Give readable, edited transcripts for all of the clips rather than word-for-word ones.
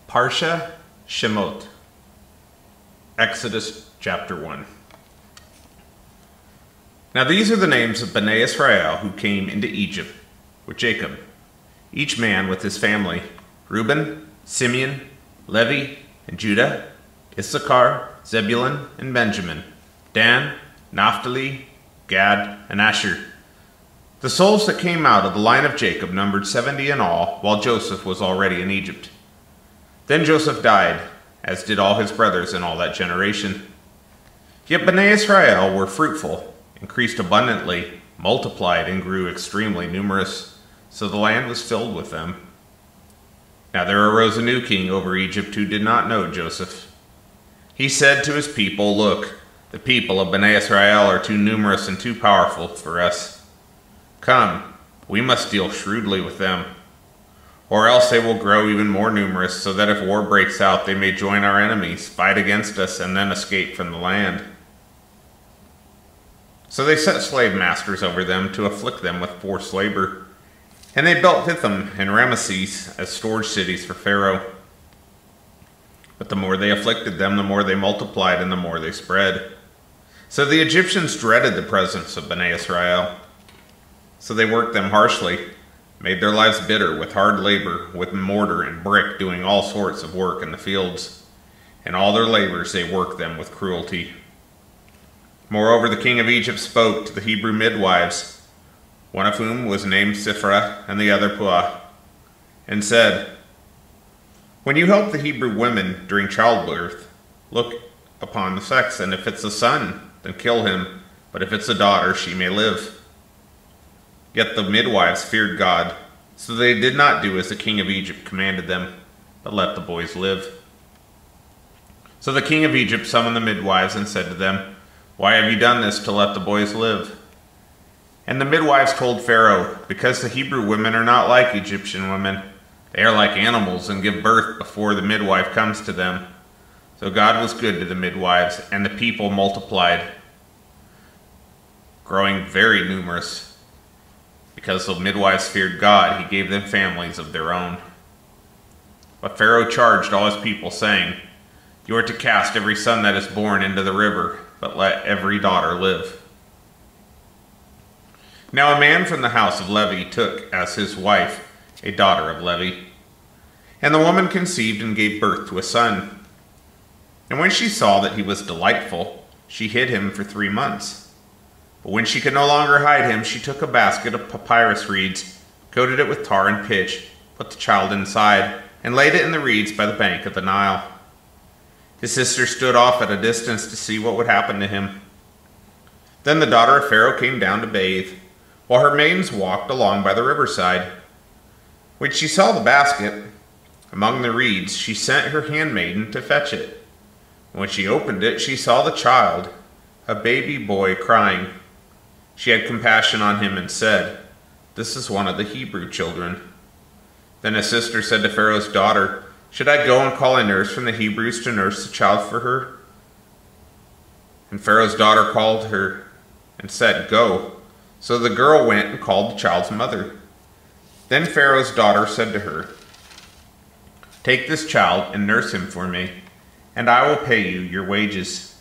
Parshat Shemot, Exodus chapter 1. Now these are the names of Bnei Israel who came into Egypt with Jacob, each man with his family: Reuben, Simeon, Levi, and Judah, Issachar, Zebulun, and Benjamin, Dan, Naphtali, Gad, and Asher. The souls that came out of the line of Jacob numbered 70 in all, while Joseph was already in Egypt. Then Joseph died, as did all his brothers in all that generation. Yet Bnei Israel were fruitful, increased abundantly, multiplied, and grew extremely numerous, so the land was filled with them. Now there arose a new king over Egypt who did not know Joseph. He said to his people, "Look, the people of Bnei Israel are too numerous and too powerful for us. Come, we must deal shrewdly with them, or else they will grow even more numerous, so that if war breaks out, they may join our enemies, fight against us, and then escape from the land." So they set slave masters over them to afflict them with forced labor, and they built Pithom and Ramesses as storage cities for Pharaoh. But the more they afflicted them, the more they multiplied, and the more they spread. So the Egyptians dreaded the presence of Bnei Israel. So they worked them harshly, made their lives bitter with hard labor, with mortar and brick, doing all sorts of work in the fields. In all their labors they worked them with cruelty. Moreover, the king of Egypt spoke to the Hebrew midwives, one of whom was named Siphrah and the other Puah, and said, "When you help the Hebrew women during childbirth, look upon the sex, and if it's a son, then kill him, but if it's a daughter, she may live." Yet the midwives feared God, so they did not do as the king of Egypt commanded them, but let the boys live. So the king of Egypt summoned the midwives and said to them, "Why have you done this to let the boys live?" And the midwives told Pharaoh, "Because the Hebrew women are not like Egyptian women. They are like animals and give birth before the midwife comes to them." So God was good to the midwives, and the people multiplied, growing very numerous. Because the midwives feared God, he gave them families of their own. But Pharaoh charged all his people, saying, "You are to cast every son that is born into the river, but let every daughter live." Now a man from the house of Levi took as his wife a daughter of Levi. And the woman conceived and gave birth to a son. And when she saw that he was delightful, she hid him for 3 months. But when she could no longer hide him, she took a basket of papyrus reeds, coated it with tar and pitch, put the child inside, and laid it in the reeds by the bank of the Nile. His sister stood off at a distance to see what would happen to him. Then the daughter of Pharaoh came down to bathe, while her maidens walked along by the riverside. When she saw the basket among the reeds, she sent her handmaiden to fetch it. When she opened it, she saw the child, a baby boy, crying. She had compassion on him and said, "This is one of the Hebrew children." Then his sister said to Pharaoh's daughter, "Should I go and call a nurse from the Hebrews to nurse the child for her?" And Pharaoh's daughter called her and said, "Go." So the girl went and called the child's mother. Then Pharaoh's daughter said to her, "Take this child and nurse him for me, and I will pay you your wages."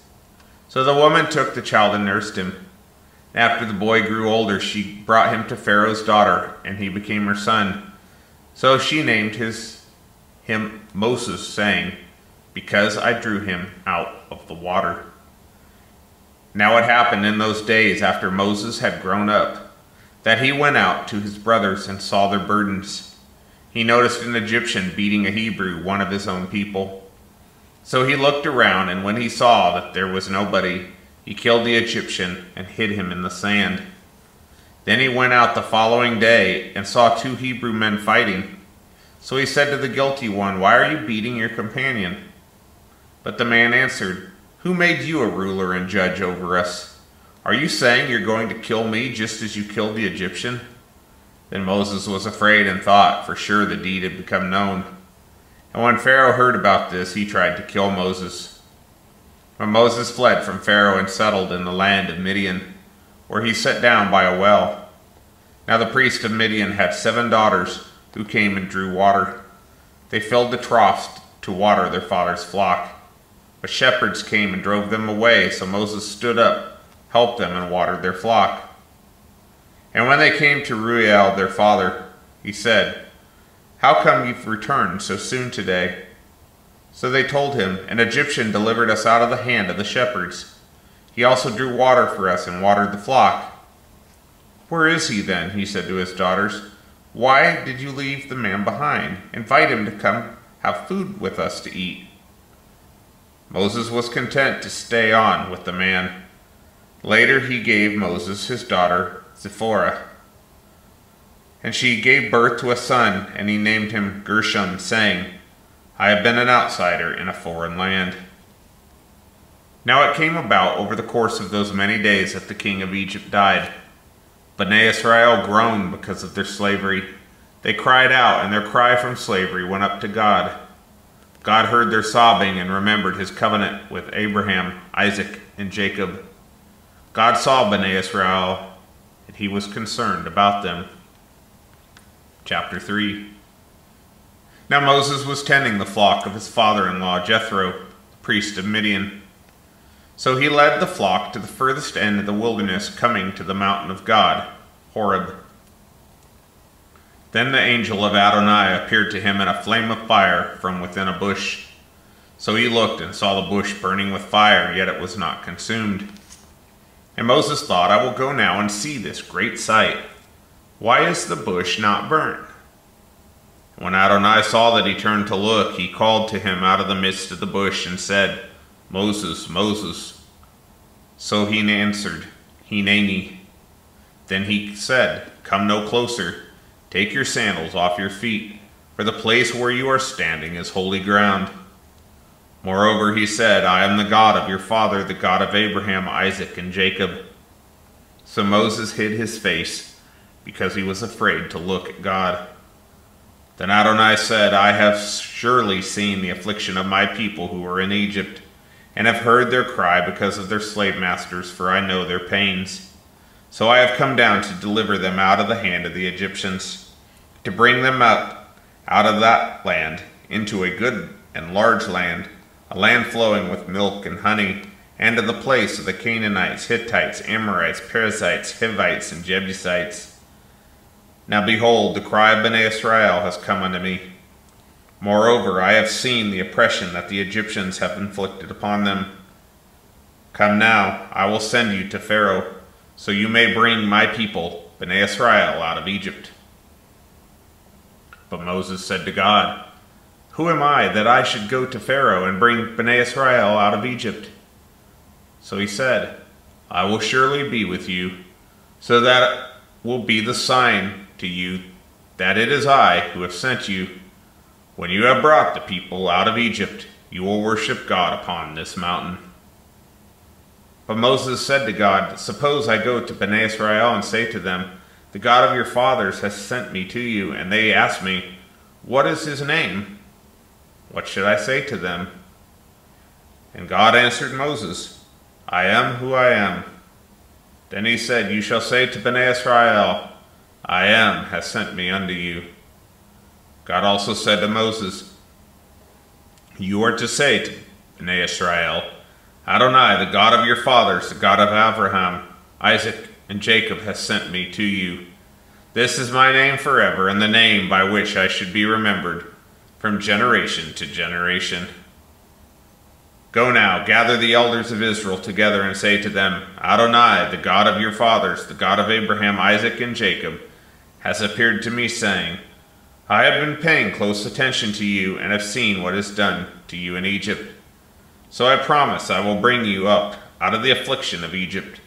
So the woman took the child and nursed him. After the boy grew older, she brought him to Pharaoh's daughter, and he became her son. So she named him Moses, saying, "Because I drew him out of the water." Now it happened in those days, after Moses had grown up, that he went out to his brothers and saw their burdens. He noticed an Egyptian beating a Hebrew, one of his own people. So he looked around, and when he saw that there was nobody, he killed the Egyptian and hid him in the sand. Then he went out the following day and saw 2 Hebrew men fighting. So he said to the guilty one, "Why are you beating your companion?" But the man answered, "Who made you a ruler and judge over us? Are you saying you're going to kill me just as you killed the Egyptian?" Then Moses was afraid and thought, for sure the deed had become known. And when Pharaoh heard about this, he tried to kill Moses. But Moses fled from Pharaoh and settled in the land of Midian, where he sat down by a well. Now the priest of Midian had 7 daughters who came and drew water. They filled the troughs to water their father's flock. But shepherds came and drove them away, so Moses stood up, helped them, and watered their flock. And when they came to Reuel their father, he said, "How come you've returned so soon today?" So they told him, "An Egyptian delivered us out of the hand of the shepherds. He also drew water for us and watered the flock." "Where is he then?" he said to his daughters. "Why did you leave the man behind? Invite him to come have food with us to eat." Moses was content to stay on with the man. Later he gave Moses his daughter Zipporah, and she gave birth to a son, and he named him Gershom, saying, "I have been an outsider in a foreign land." Now it came about over the course of those many days that the king of Egypt died. Bnei Israel groaned because of their slavery. They cried out, and their cry from slavery went up to God. God heard their sobbing and remembered his covenant with Abraham, Isaac, and Jacob. God saw Bnei Israel, and he was concerned about them. Chapter 3. Now Moses was tending the flock of his father-in-law Jethro, the priest of Midian. So he led the flock to the furthest end of the wilderness, coming to the mountain of God, Horeb. Then the angel of Adonai appeared to him in a flame of fire from within a bush. So he looked and saw the bush burning with fire, yet it was not consumed. And Moses thought, "I will go now and see this great sight. Why is the bush not burnt?" When Adonai saw that he turned to look, he called to him out of the midst of the bush and said, "Moses, Moses." So he answered, "Hineni." Then he said, "Come no closer. Take your sandals off your feet, for the place where you are standing is holy ground." Moreover, he said, "I am the God of your father, the God of Abraham, Isaac, and Jacob." So Moses hid his face, because he was afraid to look at God. Then Adonai said, "I have surely seen the affliction of my people who are in Egypt, and have heard their cry because of their slave masters, for I know their pains. So I have come down to deliver them out of the hand of the Egyptians, to bring them up out of that land into a good and large land, a land flowing with milk and honey, and to the place of the Canaanites, Hittites, Amorites, Perizzites, Hivites, and Jebusites. Now behold, the cry of Bnei Israel has come unto me. Moreover, I have seen the oppression that the Egyptians have inflicted upon them. Come now, I will send you to Pharaoh, so you may bring my people, Bnei Israel, out of Egypt." But Moses said to God, "Who am I that I should go to Pharaoh and bring Bnei Israel out of Egypt?" So he said, "I will surely be with you, so that it will be the sign to you that it is I who have sent you. When you have brought the people out of Egypt, you will worship God upon this mountain." But Moses said to God, "Suppose I go to Bnei Israel and say to them, 'The God of your fathers has sent me to you,' and they ask me, 'What is his name?' What should I say to them?" And God answered Moses, "I am who I am." Then he said, "You shall say to Bnei Israel, 'I am has sent me unto you.'" God also said to Moses, "You are to say to Bnei Israel, 'Adonai, the God of your fathers, the God of Abraham, Isaac, and Jacob, has sent me to you. This is my name forever, and the name by which I should be remembered from generation to generation. Go now, gather the elders of Israel together and say to them, Adonai, the God of your fathers, the God of Abraham, Isaac, and Jacob, has appeared to me, saying, I have been paying close attention to you and have seen what is done to you in Egypt. So I promise I will bring you up out of the affliction of Egypt,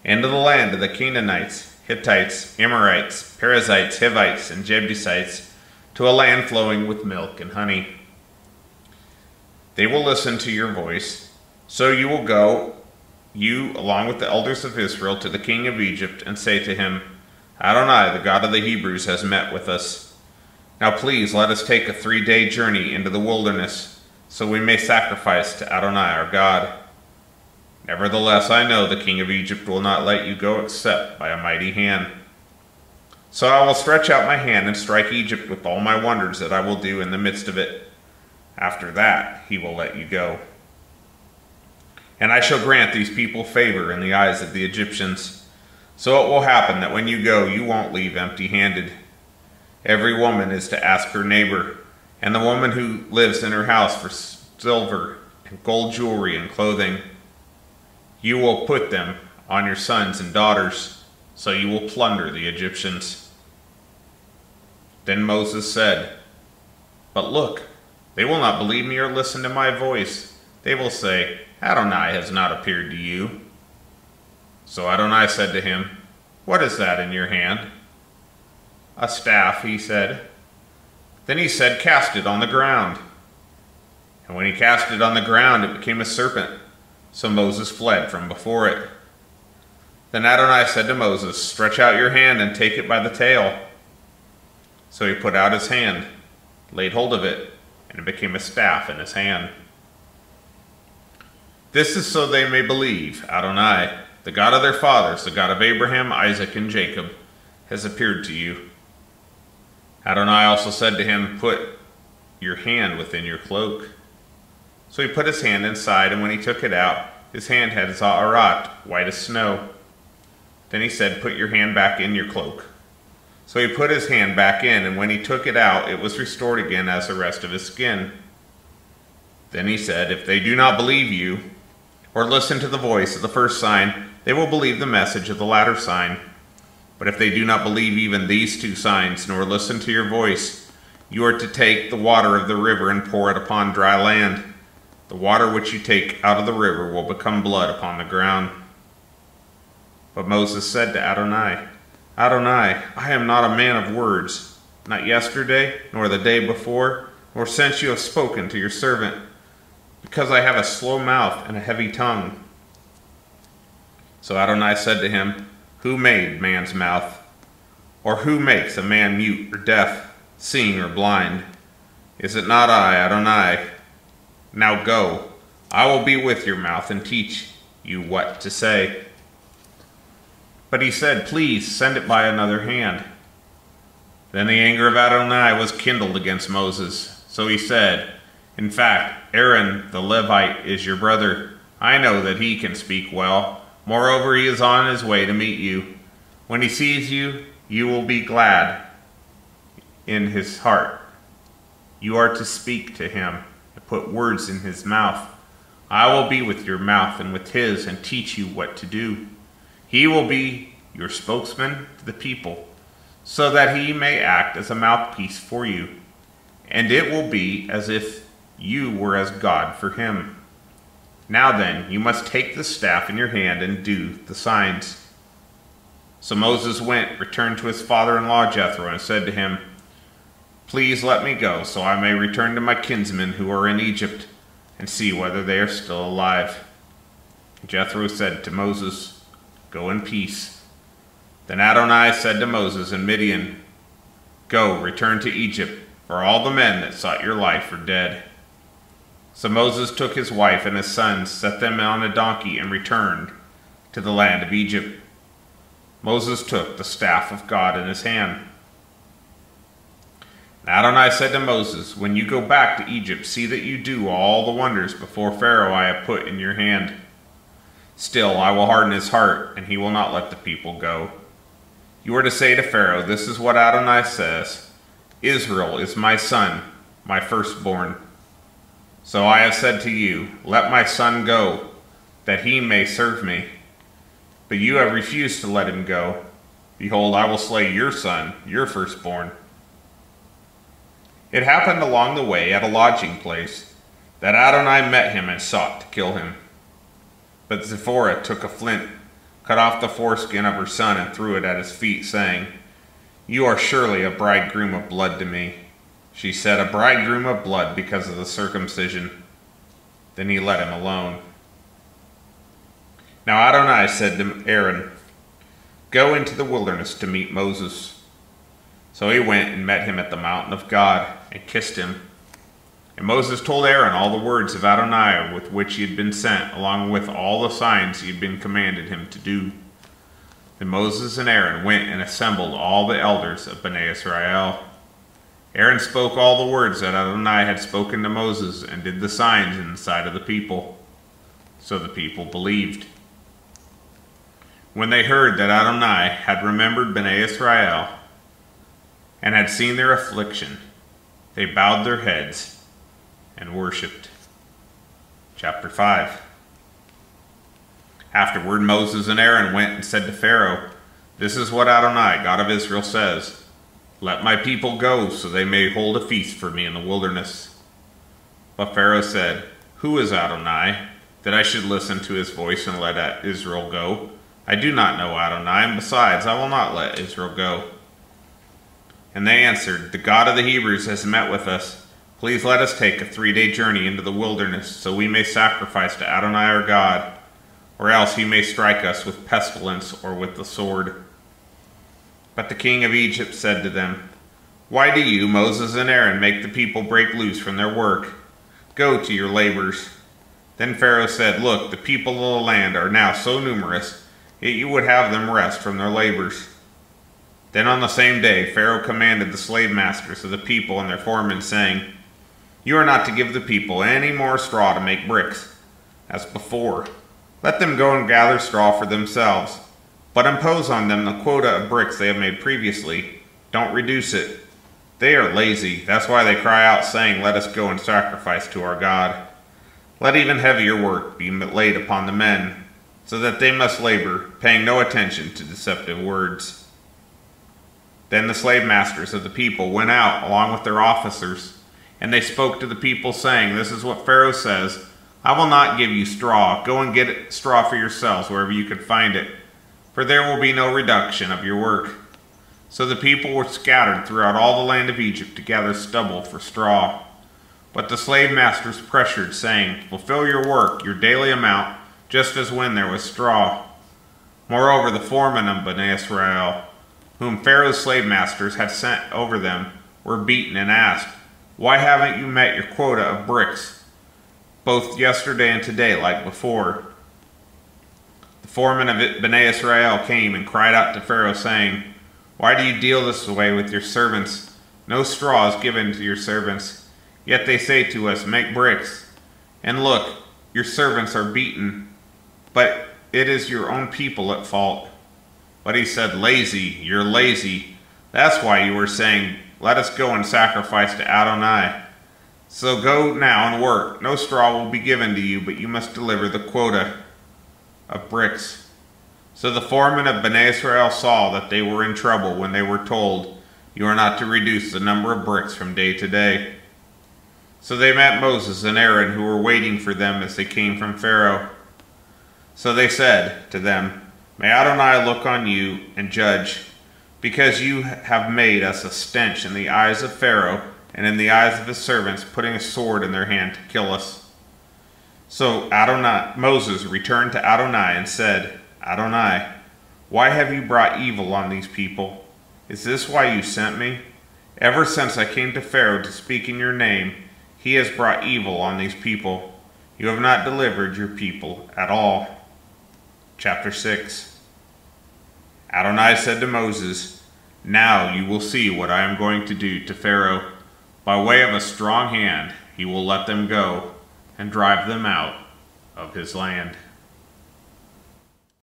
into the land of the Canaanites, Hittites, Amorites, Perizzites, Hivites, and Jebusites, to a land flowing with milk and honey. They will listen to your voice. So you will go, you along with the elders of Israel, to the king of Egypt, and say to him, Adonai, the God of the Hebrews, has met with us. Now please let us take a 3-day journey into the wilderness, so we may sacrifice to Adonai our God. Nevertheless, I know the king of Egypt will not let you go except by a mighty hand. So I will stretch out my hand and strike Egypt with all my wonders that I will do in the midst of it. After that, he will let you go. And I shall grant these people favor in the eyes of the Egyptians. So it will happen that when you go, you won't leave empty-handed. Every woman is to ask her neighbor, and the woman who lives in her house for silver and gold jewelry and clothing. You will put them on your sons and daughters, so you will plunder the Egyptians." Then Moses said, "But look, they will not believe me or listen to my voice. They will say, 'Adonai has not appeared to you.'" So Adonai said to him, "What is that in your hand?" "A staff," he said. Then he said, "Cast it on the ground." And when he cast it on the ground, it became a serpent. So Moses fled from before it. Then Adonai said to Moses, "Stretch out your hand and take it by the tail." So he put out his hand, laid hold of it, and it became a staff in his hand. This is so they may believe Adonai, the God of their fathers, the God of Abraham, Isaac, and Jacob, has appeared to you. Adonai also said to him, "Put your hand within your cloak." So he put his hand inside, and when he took it out, his hand had za'arat, white as snow. Then he said, "Put your hand back in your cloak." So he put his hand back in, and when he took it out, it was restored again as the rest of his skin. Then he said, "If they do not believe you, or listen to the voice of the first sign, they will believe the message of the latter sign. But if they do not believe even these two signs, nor listen to your voice, you are to take the water of the river and pour it upon dry land. The water which you take out of the river will become blood upon the ground." But Moses said to Adonai, "Adonai, I am not a man of words, not yesterday, nor the day before, nor since you have spoken to your servant, because I have a slow mouth and a heavy tongue." So Adonai said to him, "Who made man's mouth? Or who makes a man mute or deaf, seeing or blind? Is it not I, Adonai? Now go, I will be with your mouth and teach you what to say." But he said, "Please send it by another hand." Then the anger of Adonai was kindled against Moses. So he said, "In fact, Aaron the Levite is your brother. I know that he can speak well. Moreover, he is on his way to meet you. When he sees you, you will be glad in his heart. You are to speak to him and put words in his mouth. I will be with your mouth and with his and teach you what to do. He will be your spokesman to the people, so that he may act as a mouthpiece for you. And it will be as if you were as God for him. Now then, you must take the staff in your hand and do the signs." So Moses went, returned to his father-in-law Jethro, and said to him, "Please let me go, so I may return to my kinsmen who are in Egypt, and see whether they are still alive." Jethro said to Moses, "Go in peace." Then Adonai said to Moses in Midian, "Go, return to Egypt, for all the men that sought your life are dead." So Moses took his wife and his sons, set them on a donkey, and returned to the land of Egypt. Moses took the staff of God in his hand. And Adonai said to Moses, "When you go back to Egypt, see that you do all the wonders before Pharaoh I have put in your hand. Still, I will harden his heart, and he will not let the people go. You are to say to Pharaoh, 'This is what Adonai says, Israel is my son, my firstborn. So I have said to you, let my son go, that he may serve me. But you have refused to let him go. Behold, I will slay your son, your firstborn.'" It happened along the way at a lodging place that Adonai met him and sought to kill him. But Zipporah took a flint, cut off the foreskin of her son, and threw it at his feet, saying, "You are surely a bridegroom of blood to me." She said, "A bridegroom of blood because of the circumcision." Then he let him alone. Now Adonai said to Aaron, "Go into the wilderness to meet Moses." So he went and met him at the mountain of God and kissed him. And Moses told Aaron all the words of Adonai with which he had been sent, along with all the signs he had been commanded him to do. Then Moses and Aaron went and assembled all the elders of Bnei Israel. Aaron spoke all the words that Adonai had spoken to Moses and did the signs in the sight of the people. So the people believed. When they heard that Adonai had remembered Bnei Israel and had seen their affliction, they bowed their heads and worshipped. Chapter 5. Afterward, Moses and Aaron went and said to Pharaoh, "This is what Adonai, God of Israel, says. Let my people go, so they may hold a feast for me in the wilderness." But Pharaoh said, "Who is Adonai, that I should listen to his voice and let Israel go? I do not know Adonai, and besides, I will not let Israel go." And they answered, "The God of the Hebrews has met with us. Please let us take a 3-day journey into the wilderness, so we may sacrifice to Adonai our God, or else he may strike us with pestilence or with the sword." But the king of Egypt said to them, "Why do you, Moses and Aaron, make the people break loose from their work? Go to your labors." Then Pharaoh said, "Look, the people of the land are now so numerous, yet you would have them rest from their labors." Then on the same day Pharaoh commanded the slave masters of the people and their foremen, saying, "You are not to give the people any more straw to make bricks, as before. Let them go and gather straw for themselves, but impose on them the quota of bricks they have made previously. Don't reduce it. They are lazy. That's why they cry out, saying, 'Let us go and sacrifice to our God.' Let even heavier work be laid upon the men, so that they must labor, paying no attention to deceptive words." Then the slave masters of the people went out along with their officers, and they spoke to the people, saying, "This is what Pharaoh says, I will not give you straw. Go and get straw for yourselves wherever you can find it, for there will be no reduction of your work." So the people were scattered throughout all the land of Egypt to gather stubble for straw. But the slave masters pressured, saying, "Fulfill your work, your daily amount, just as when there was straw." Moreover, the foremen of Bnei Israel, whom Pharaoh's slave masters had sent over them, were beaten and asked, "Why haven't you met your quota of bricks, both yesterday and today like before?" The foreman of Bnei Israel came and cried out to Pharaoh, saying, "Why do you deal this way with your servants? No straw is given to your servants. Yet they say to us, 'Make bricks.' And look, your servants are beaten, but it is your own people at fault." But he said, "Lazy, you're lazy. That's why you were saying, 'Let us go and sacrifice to Adonai.' So go now and work. No straw will be given to you, but you must deliver the quota of bricks." So the foremen of Bnei Israel saw that they were in trouble when they were told, "You are not to reduce the number of bricks from day to day." So they met Moses and Aaron, who were waiting for them as they came from Pharaoh. So they said to them, "May Adonai look on you and judge, because you have made us a stench in the eyes of Pharaoh and in the eyes of his servants, putting a sword in their hand to kill us." So Moses returned to Adonai and said, "Adonai, why have you brought evil on these people? Is this why you sent me? Ever since I came to Pharaoh to speak in your name, he has brought evil on these people. You have not delivered your people at all." Chapter 6. Adonai said to Moses, "Now you will see what I am going to do to Pharaoh. By way of a strong hand he will let them go and drive them out of his land."